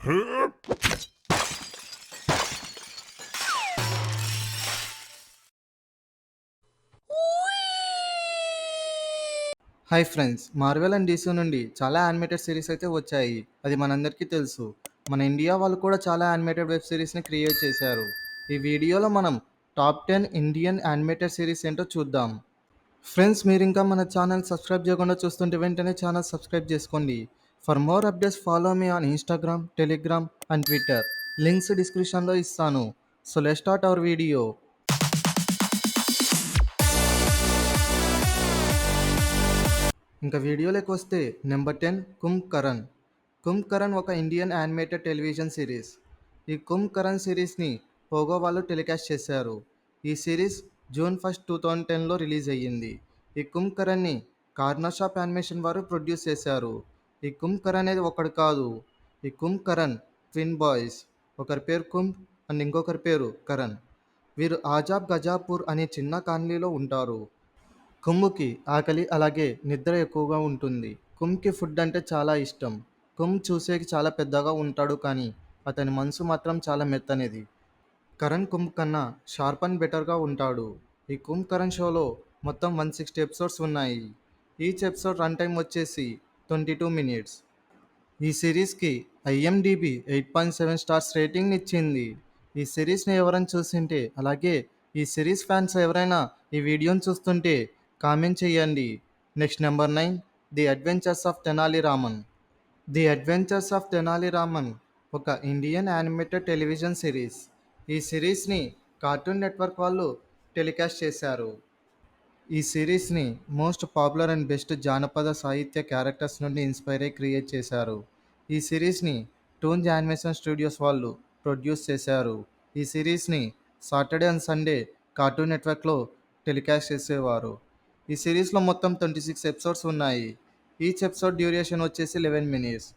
Hi friends, Marvel and DC నుండి చాలా animated series అయితే వచ్చాయి. అది మనందరికీ తెలుసు. మన ఇండియా వాళ్ళు కూడా చాలా యానిమేటెడ్ వెబ్ సిరీస్ని క్రియేట్ చేశారు. ఈ వీడియోలో మనం టాప్ 10 ఇండియన్ యానిమేటెడ్ సిరీస్ ఏంటో చూద్దాం. ఫ్రెండ్స్, మీరు ఇంకా మన ఛానల్ సబ్స్క్రైబ్ చేయకుండా చూస్తుంటే వెంటనే ఛానల్ సబ్స్క్రైబ్ చేసుకోండి. For more updates follow me on Instagram, Telegram and Twitter. Links డిస్క్రిప్షన్లో ఇస్తాను. So let's start our video. ఇంకా వీడియోలోకి వస్తే నెంబర్ 10 కుంభకరణ్. కుంభకరణ్ ఒక ఇండియన్ యానిమేటెడ్ టెలివిజన్ సిరీస్. ఈ కుంభకరణ్ సిరీస్ని పోగో వాళ్ళు టెలికాస్ట్ చేశారు. ఈ సిరీస్ జూన్ 1, 2010లో రిలీజ్ అయ్యింది. ఈ కుంభకరణ్ని కార్నాషాప్ యానిమేషన్ వారు ప్రొడ్యూస్ చేశారు. ఈ కుంభకరణ్ అనేది ఒకడు కాదు. ఈ కుంభకరణ్ ట్విన్ బాయ్స్. ఒకరి పేరు కుంభ్ అండ్ ఇంకొకరి పేరు కరణ్. వీరు ఆజాబ్ గజాపూర్ అనే చిన్న కాలనీలో ఉంటారు. కుంభ్కి ఆకలి అలాగే నిద్ర ఎక్కువగా ఉంటుంది. కుంభ్కి ఫుడ్ అంటే చాలా ఇష్టం. కుంభ్ చూసేకి చాలా పెద్దగా ఉంటాడు, కానీ అతని మనసు మాత్రం చాలా మెత్తనిది. కరణ్ కుంభ్ కన్నా షార్ప్ అండ్ బెటర్గా ఉంటాడు. ఈ కుంభ్ కరణ్ షోలో మొత్తం 160 ఎపిసోడ్స్ ఉన్నాయి. ఈచ్ ఎపిసోడ్ రన్ టైం వచ్చేసి 22 మినిట్స్. ఈ సిరీస్కి ఐఎండిబి 8.7 స్టార్స్ రేటింగ్ ఇచ్చింది. ఈ సిరీస్ని ఎవరైనా చూసింటే, అలాగే ఈ సిరీస్ ఫ్యాన్స్ ఎవరైనా ఈ వీడియోని చూస్తుంటే కామెంట్ చేయండి. Next number 9, the adventures of Tenali Raman. The adventures of Tenali Raman ఒక ఇండియన్ యానిమేటెడ్ టెలివిజన్ సిరీస్. ఈ సిరీస్ని కార్టూన్ నెట్వర్క్ వాళ్ళు టెలికాస్ట్ చేశారు. ఈ సిరీస్ని మోస్ట్ పాపులర్ అండ్ బెస్ట్ జానపద సాహిత్య క్యారెక్టర్స్ నుండి ఇన్స్పైర్ అయి క్రియేట్ చేశారు. ఈ సిరీస్ని టూన్స్ యానిమేషన్ స్టూడియోస్ వాళ్ళు ప్రొడ్యూస్ చేశారు. ఈ సిరీస్ని సాటర్డే అండ్ సండే కార్టూన్ నెట్వర్క్లో టెలికాస్ట్ చేసేవారు. ఈ సిరీస్లో మొత్తం 26 ఎపిసోడ్స్ ఉన్నాయి. ఈచ్ ఎపిసోడ్ డ్యూరేషన్ వచ్చేసి 11 మినిట్స్.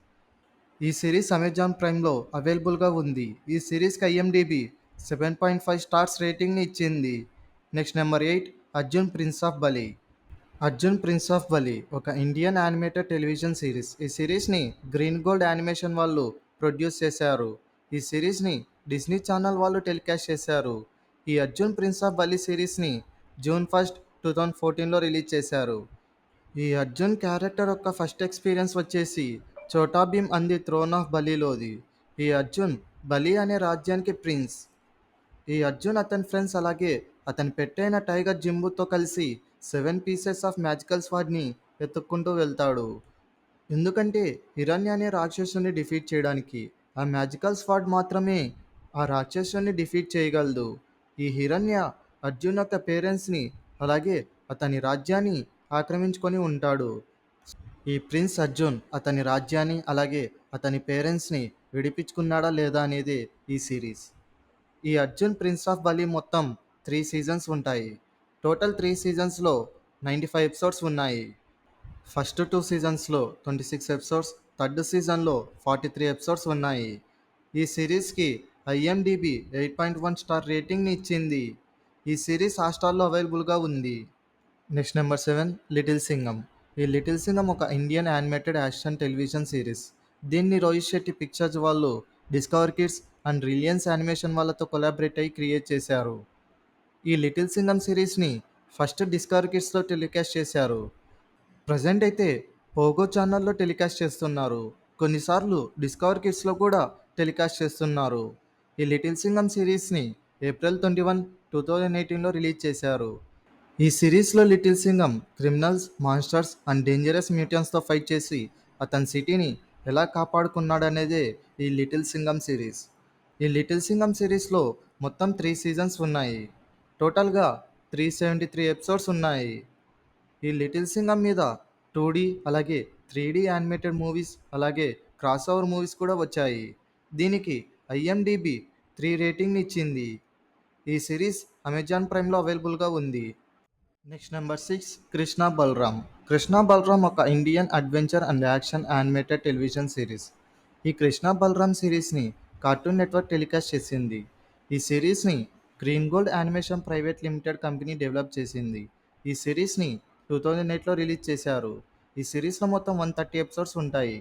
ఈ సిరీస్ అమెజాన్ ప్రైమ్లో అవైలబుల్గా ఉంది. ఈ సిరీస్కి ఐఎండిబి 7.5 స్టార్స్ రేటింగ్ని ఇచ్చింది. Next number 8, Arjun prince of బలి. అర్జున్ ప్రిన్స్ ఆఫ్ బలి ఒక ఇండియన్ యానిమేటెడ్ టెలివిజన్ సిరీస్. ఈ సిరీస్ని గ్రీన్ గోల్డ్ యానిమేషన్ వాళ్ళు ప్రొడ్యూస్ చేశారు. ఈ సిరీస్ని డిస్నీ ఛానల్ వాళ్ళు టెలికాస్ట్ చేశారు. ఈ అర్జున్ ప్రిన్స్ ఆఫ్ బలి సిరీస్ని జూన్ 1, 2014లో రిలీజ్ చేశారు. ఈ అర్జున్ క్యారెక్టర్ యొక్క ఫస్ట్ ఎక్స్పీరియన్స్ వచ్చేసి Chhota Bheem and the throne of బలిలోది. ఈ అర్జున్ బలి అనే రాజ్యానికి ప్రిన్స్. ఈ అర్జున్ అతని ఫ్రెండ్స్ అలాగే అతని పెట్టైన టైగర్ జింబుతో కలిసి 7 పీసెస్ ఆఫ్ మ్యాజికల్ స్వాడ్ని వెతుక్కుంటూ వెళ్తాడు. ఎందుకంటే హిరణ్య అనే రాక్షసుని డిఫీట్ చేయడానికి ఆ మ్యాజికల్ స్వాడ్ మాత్రమే ఆ రాక్షసుని డిఫీట్ చేయగలదు. ఈ హిరణ్య అర్జున్ యొక్క పేరెంట్స్ని అలాగే అతని రాజ్యాన్ని ఆక్రమించుకొని ఉంటాడు. ఈ ప్రిన్స్ అర్జున్ అతని రాజ్యాన్ని అలాగే అతని పేరెంట్స్ని విడిపించుకున్నాడా లేదా అనేది ఈ సిరీస్. ఈ అర్జున్ ప్రిన్స్ ఆఫ్ బలి మొత్తం 3 సీజన్స్ ఉంటాయి. టోటల్ 3 సీజన్స్లో 95 ఎపిసోడ్స్ ఉన్నాయి. ఫస్ట్ 2 సీజన్స్లో 26 ఎపిసోడ్స్, థర్డ్ సీజన్లో 43 ఎపిసోడ్స్ ఉన్నాయి. ఈ సిరీస్కి ఐఎండిబి 8.1 స్టార్ రేటింగ్ని ఇచ్చింది. ఈ సిరీస్ హాట్‌స్టార్లో అవైలబుల్గా ఉంది. Next number 7, little Singham. ఈ లిటిల్ సింగం ఒక Indian animated action television series. దీన్ని రోహిత్ శెట్టి పిక్చర్స్ వాళ్ళు discover kids and Reliance animation వాళ్ళతో కొలాబరేట్ అయ్యి క్రియేట్ చేశారు. ఈ లిటిల్ సింగం సిరీస్ని ఫస్ట్ డిస్కవర్ కిడ్స్లో టెలికాస్ట్ చేశారు. ప్రజెంట్ అయితే పోగో ఛానల్లో టెలికాస్ట్ చేస్తున్నారు. కొన్నిసార్లు డిస్కవర్ కిడ్స్లో కూడా టెలికాస్ట్ చేస్తున్నారు. ఈ లిటిల్ సింగం సిరీస్ని ఏప్రిల్ 21, 2018లో రిలీజ్ చేశారు. ఈ సిరీస్లో little Singham criminals, monsters and dangerous మ్యూటెంట్స్తో fight చేసి అతని సిటీని ఎలా కాపాడుకున్నాడనేదే ఈ లిటిల్ సింగం సిరీస్. ఈ లిటిల్ సింగం సిరీస్లో మొత్తం 3 సీజన్స్ ఉన్నాయి. టోటల్గా 373 ఎపిసోడ్స్ ఉన్నాయి. ఈ లిటిల్ సింగం మీద 2D అలాగే 3D యానిమేటెడ్ మూవీస్ అలాగే క్రాస్ ఓవర్ మూవీస్ కూడా వచ్చాయి. దీనికి ఐఎండిబి 3 రేటింగ్ని ఇచ్చింది. ఈ సిరీస్ అమెజాన్ ప్రైమ్లో అవైలబుల్గా ఉంది. Next number 6, Krishna Balram. కృష్ణ బలరామ్ ఒక Indian adventure and action animated television series. ఈ కృష్ణ బలరామ్ సిరీస్ని కార్టూన్ నెట్వర్క్ టెలికాస్ట్ చేసింది. ఈ సిరీస్ని green gold animation private limited company develop చేసింది. ఈ సిరీస్ని 2008లో రిలీజ్ చేశారు. ఈ సిరీస్లో మొత్తం 130 ఎపిసోడ్స్ ఉంటాయి.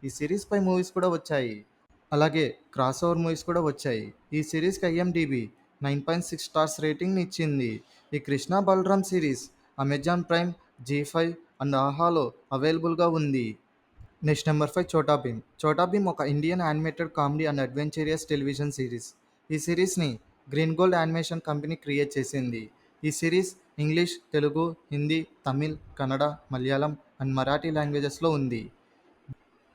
ఈ సిరీస్పై మూవీస్ కూడా వచ్చాయి. అలాగే క్రాస్ ఓవర్ మూవీస్ కూడా వచ్చాయి. ఈ సిరీస్‌కి ఐఎండీబీ 9.6 స్టార్స్ రేటింగ్‌ని ఇచ్చింది. ఈ 'Krishna Balram' series Amazon prime, జీ5 అండ్ ఆహాలో అవైలబుల్‌గా ఉంది. Next number 5 Chhota Bheem. చోటా భీమ్ ఒక Indian animated comedy and adventurous television series. ఈ సిరీస్‌ని green gold animation company create చేసింది. ఈ series English, Telugu, Hindi, Tamil, Kannada, Malayalam and Marathi లాంగ్వేజెస్‌లో ఉంది.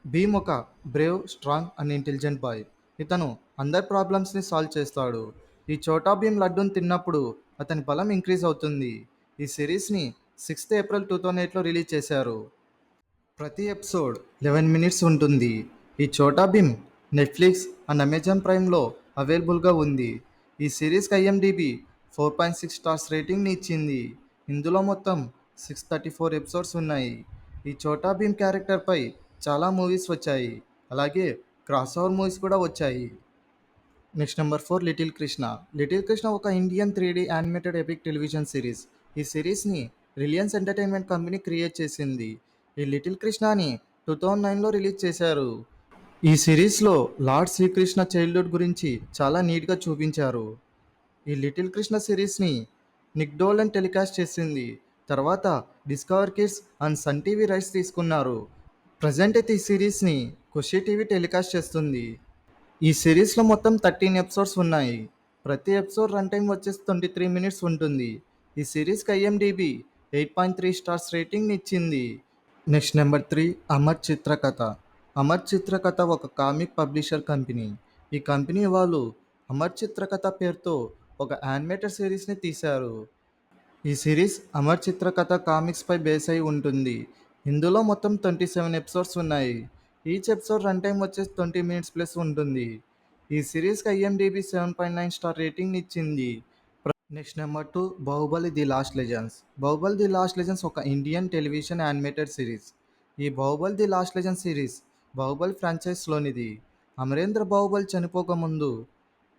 భీమ్ ఒక brave, strong and intelligent boy. ఇతను అందరి ప్రాబ్లమ్స్ని సాల్వ్ చేస్తాడు. ఈ చోటా భీమ్ లడ్డూని తిన్నప్పుడు అతని బలం ఇంక్రీజ్ అవుతుంది. ఈ సిరీస్ని 6th ఏప్రిల్ 2008లో రిలీజ్ చేశారు. ప్రతి ఎపిసోడ్ 11 మినిట్స్ ఉంటుంది. ఈ Chhota Bheem Netflix and Amazon ప్రైమ్లో అవైలబుల్గా ఉంది. ఈ సిరీస్కి ఐఎండిబి 4.6 స్టార్స్ రేటింగ్ని ఇచ్చింది. ఇందులో మొత్తం 634 ఎపిసోడ్స్ ఉన్నాయి. ఈ చోటా భీమ్ క్యారెక్టర్పై చాలా మూవీస్ వచ్చాయి. అలాగే క్రాస్ ఓవర్ మూవీస్ కూడా వచ్చాయి. Next number 4 little Krishna. Little Krishna ఒక Indian 3D animated epic television series. ఈ సిరీస్ని రిలయన్స్ ఎంటర్టైన్మెంట్ కంపెనీ క్రియేట్ చేసింది. ఈ లిటిల్ కృష్ణని 2009లో రిలీజ్ చేశారు. ఈ సిరీస్లో లార్డ్ శ్రీకృష్ణ చైల్డ్హుడ్ గురించి చాలా నీట్గా చూపించారు. ఈ లిటిల్ కృష్ణ సిరీస్ని నిక్ డోలన్ టెలికాస్ట్ చేసింది. తర్వాత Discover kids and Sun TV rights తీసుకున్నారు. ప్రజెంట్ అయితే ఈ సిరీస్ని ఖుషి టీవీ టెలికాస్ట్ చేస్తుంది. ఈ సిరీస్లో మొత్తం 13 ఎపిసోడ్స్ ఉన్నాయి. ప్రతి ఎపిసోడ్ రన్ టైం వచ్చేసి 23 మినిట్స్ ఉంటుంది. ఈ సిరీస్కి ఐఎండిబి 8.3 స్టార్స్ రేటింగ్ని ఇచ్చింది. Next number 3 Amar Chitrakatha. అమర్ చిత్రకథ ఒక కామిక్ పబ్లిషర్ కంపెనీ. ఈ కంపెనీ వాళ్ళు అమర్ చిత్రకథ పేరుతో ఒక యానిమేటెడ్ సిరీస్ని తీశారు. ఈ సిరీస్ అమర్ చిత్రకథ కామిక్స్పై బేస్ అయి ఉంటుంది. ఇందులో మొత్తం 27 ఎపిసోడ్స్ ఉన్నాయి. ఈచ్ ఎపిసోడ్ రన్ టైం వచ్చేసి 20 మినిట్స్ ప్లస్ ఉంటుంది. ఈ సిరీస్కి ఐఎండిబి 7.9 స్టార్ రేటింగ్ ఇచ్చింది. Next number 2 Baahubali the lost legends. Baahubali the lost legends ఒక ఇండియన్ టెలివిజన్ యానిమేటెడ్ సిరీస్. ఈ Baahubali the lost legends series Baahubali ఫ్రాంచైజ్లోనిది. అమరేంద్ర బాహుబలి చనిపోకముందు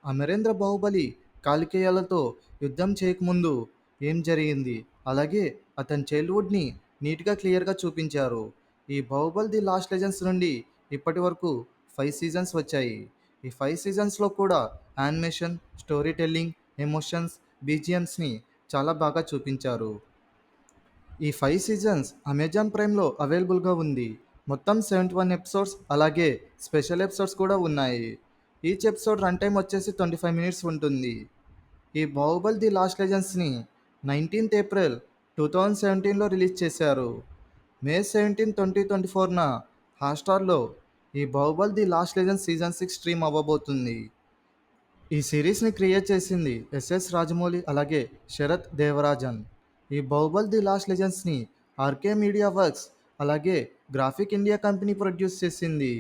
అమరేంద్ర బాహుబలి కాలికేయాలతో యుద్ధం చేయకముందు ఏం జరిగింది, అలాగే అతని చైల్డ్హుడ్ని నీట్గా క్లియర్గా చూపించారు. ఈ బాహుబలి ది లాస్ట్ లెజెండ్స్ నుండి ఇప్పటి వరకు 5 సీజన్స్ వచ్చాయి. ఈ 5 సీజన్స్లో కూడా యానిమేషన్, స్టోరీ టెల్లింగ్, ఎమోషన్స్, బీజిఎమ్స్ని చాలా బాగా చూపించారు. ఈ 5 సీజన్స్ అమెజాన్ ప్రైమ్లో అవైలబుల్గా ఉంది. మొత్తం 71 ఎపిసోడ్స్ అలాగే స్పెషల్ ఎపిసోడ్స్ కూడా ఉన్నాయి. ఈచ్ ఎపిసోడ్ రన్ టైం వచ్చేసి 25 మినిట్స్ ఉంటుంది. ఈ బాహుబలి ది లాస్ట్ లెజెండ్స్ని 19th ఏప్రిల్ 2017లో రిలీజ్ చేశారు. మే 17, 2024న హాట్‌స్టార్లో ఈ Baahubali the lost legends season 6 stream అవ్వబోతుంది. ఈ సిరీస్ని క్రియేట్ చేసింది ఎస్ఎస్ రాజమౌళి అలాగే శరత్ దేవరాజన్. ఈ బాహుబలి ది లాస్ట్ లెజెండ్స్ని ఆర్కే మీడియా వర్క్స్ అలాగే గ్రాఫిక్ ఇండియా కంపెనీ ప్రొడ్యూస్ చేసింది.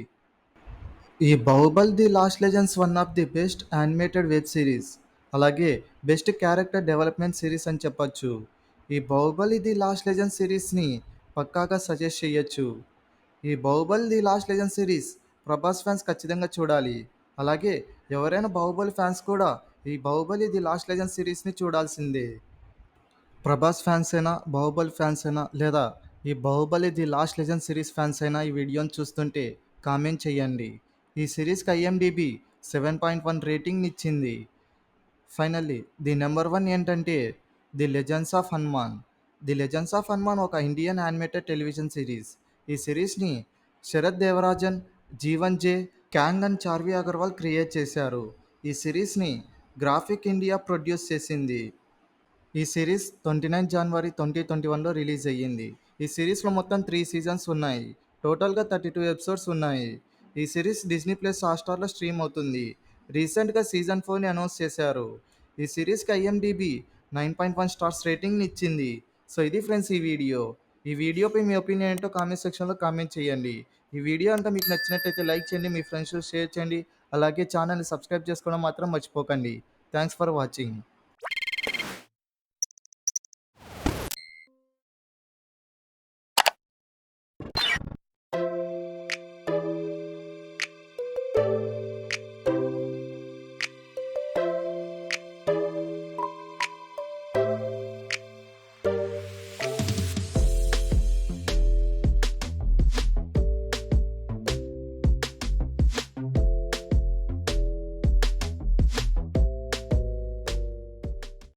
ఈ Baahubali the lost legends one of the best animated web series అలాగే బెస్ట్ క్యారెక్టర్ డెవలప్మెంట్ సిరీస్ అని చెప్పొచ్చు. ఈ బాహుబలి ది లాస్ట్ లెజెండ్స్ సిరీస్ని పక్కాగా సజెస్ట్ చేయొచ్చు. ఈ Baahubali the last legend series Prabhas fans ఖచ్చితంగా చూడాలి. అలాగే ఎవరైనా బాహుబలి ఫ్యాన్స్ కూడా ఈ బాహుబలి ది లాస్ట్ లెజెండ్ సిరీస్ని చూడాల్సిందే. ప్రభాస్ ఫ్యాన్స్ అయినా, బాహుబలి ఫ్యాన్స్ అయినా లేదా ఈ Baahubali the last legend series fans అయినా ఈ వీడియోని చూస్తుంటే కామెంట్ చేయండి. ఈ సిరీస్కి ఐఎండిబి 7.1 రేటింగ్ ఇచ్చింది. ఫైనల్లీ ది నెంబర్ 1 ఏంటంటే the legends of Hanuman. The legends of Hanuman ఒక ఇండియన్ యానిమేటెడ్ టెలివిజన్ సిరీస్. ఈ సిరీస్ని Sharad Devarajan, Jeevan J, Kang and Charvi Agarwal create చేశారు. ఈ సిరీస్ని గ్రాఫిక్ ఇండియా ప్రొడ్యూస్ చేసింది. ఈ సిరీస్ 29 జనవరి 2021లో రిలీజ్ అయ్యింది. ఈ సిరీస్లో మొత్తం 3 సీజన్స్ ఉన్నాయి. టోటల్గా 32 ఎపిసోడ్స్ ఉన్నాయి. ఈ సిరీస్ డిస్నీ ప్లస్ హాట్‌స్టార్లో స్ట్రీమ్ అవుతుంది. రీసెంట్గా సీజన్ 4ని అనౌన్స్ చేశారు. ఈ సిరీస్కి ఐఎండిబి 9.1 స్టార్స్ రేటింగ్ని ఇచ్చింది. సో ఇది ఫ్రెండ్స్ ఈ వీడియో. ఈ వీడియోపై మీ ఒపీనియన్ ఏంటో కామెంట్ సెక్షన్లో కామెంట్ చేయండి. ఈ వీడియో అంతా మీకు నచ్చినట్లయితే లైక్ చేయండి, మీ ఫ్రెండ్స్తో షేర్ చేయండి. అలాగే ఛానల్ని సబ్స్క్రైబ్ చేసుకోవడం మాత్రం మర్చిపోకండి. Thanks for watching.